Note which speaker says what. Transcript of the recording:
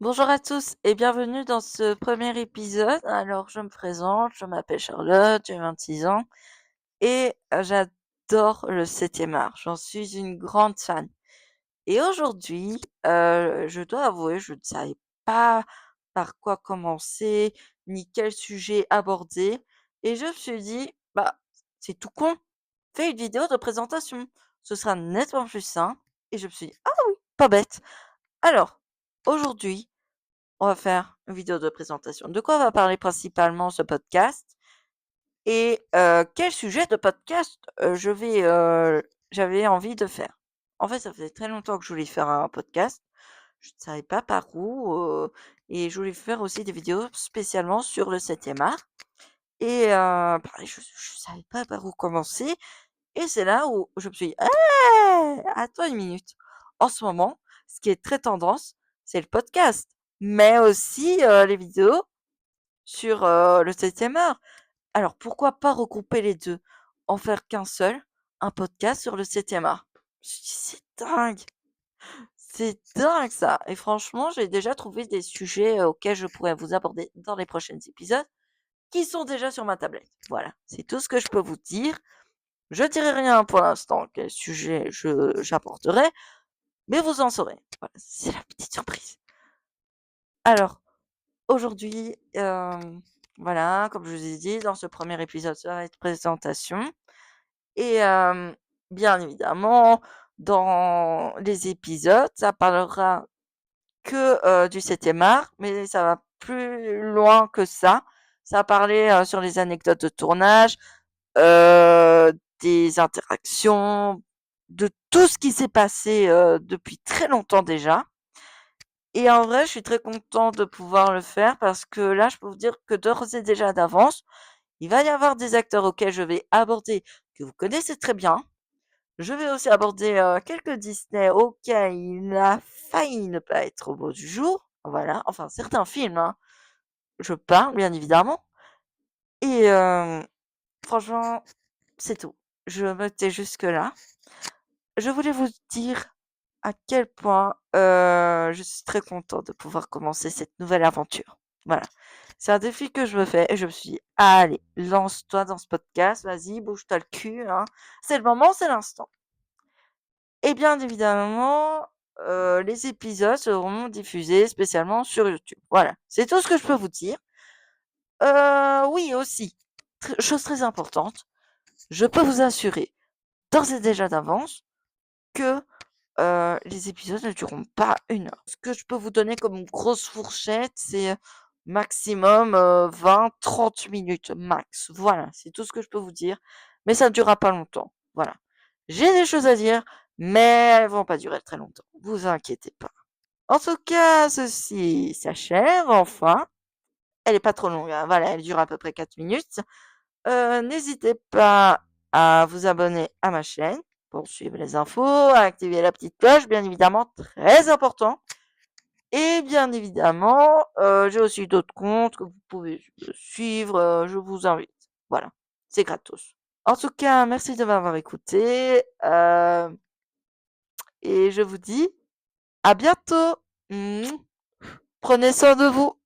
Speaker 1: Bonjour à tous et bienvenue dans ce premier épisode. Alors, je me présente, je m'appelle Charlotte, j'ai 26 ans et j'adore le 7e art. J'en suis une grande fan. Et aujourd'hui, je dois avouer, je ne savais pas par quoi commencer, ni quel sujet aborder. Et je me suis dit, bah, c'est tout con. Fais une vidéo de présentation. Ce sera nettement plus simple. Et je me suis dit, ah oui, pas bête. Alors, aujourd'hui, on va faire une vidéo de présentation. De quoi va parler principalement ce podcast et quel sujet de podcast j'avais envie de faire. En fait, ça faisait très longtemps que je voulais faire un podcast. Je ne savais pas par où et je voulais faire aussi des vidéos spécialement sur le 7e art. Et pareil, je ne savais pas par où commencer. Et c'est là où je me suis dit, hey, attends une minute. En ce moment, ce qui est très tendance, c'est le podcast, mais aussi les vidéos sur le 7e art. Alors pourquoi pas regrouper les deux, en faire qu'un seul, un podcast sur le 7e art. Je me suis dit, c'est dingue ça. Et franchement, j'ai déjà trouvé des sujets auxquels je pourrais vous aborder dans les prochains épisodes, qui sont déjà sur ma tablette. Voilà, c'est tout ce que je peux vous dire. Je dirai rien pour l'instant quel sujet j'apporterai, mais vous en saurez. Voilà, c'est la petite surprise. Alors, aujourd'hui, voilà, comme je vous ai dit, dans ce premier épisode, ça va être présentation. Et bien évidemment, dans les épisodes, ça parlera que du 7e art, mais ça va plus loin que ça. Ça va parler sur les anecdotes de tournage, euh, des interactions, de tout ce qui s'est passé depuis très longtemps déjà. Et en vrai, je suis très content de pouvoir le faire parce que là, je peux vous dire que d'ores et déjà d'avance, il va y avoir des acteurs auxquels je vais aborder que vous connaissez très bien. Je vais aussi aborder quelques Disney auxquels il a failli ne pas être au beau du jour. Voilà, enfin certains films, hein. Je parle bien évidemment. Et franchement, c'est tout. Je me tais jusque-là. Je voulais vous dire à quel point je suis très contente de pouvoir commencer cette nouvelle aventure. Voilà. C'est un défi que je me fais et je me suis dit, allez, lance-toi dans ce podcast, vas-y, bouge-toi le cul, hein. C'est le moment, c'est l'instant. Et bien évidemment, les épisodes seront diffusés spécialement sur YouTube. Voilà, c'est tout ce que je peux vous dire. Oui, aussi, chose très importante, je peux vous assurer d'ores et déjà d'avance que les épisodes ne dureront pas 1 heure. Ce que je peux vous donner comme grosse fourchette, c'est maximum 20-30 minutes max. Voilà, c'est tout ce que je peux vous dire. Mais ça ne durera pas longtemps. Voilà. J'ai des choses à dire, mais elles vont pas durer très longtemps. Vous inquiétez pas. En tout cas, ceci s'achève enfin. Elle est pas trop longue, hein. Voilà, elle dure à peu près 4 minutes. N'hésitez pas à vous abonner à ma chaîne pour suivre les infos, à activer la petite cloche, bien évidemment, très important. Et bien évidemment, j'ai aussi d'autres comptes que vous pouvez suivre, je vous invite. Voilà, c'est gratos. En tout cas, merci de m'avoir écouté, et je vous dis à bientôt. Prenez soin de vous.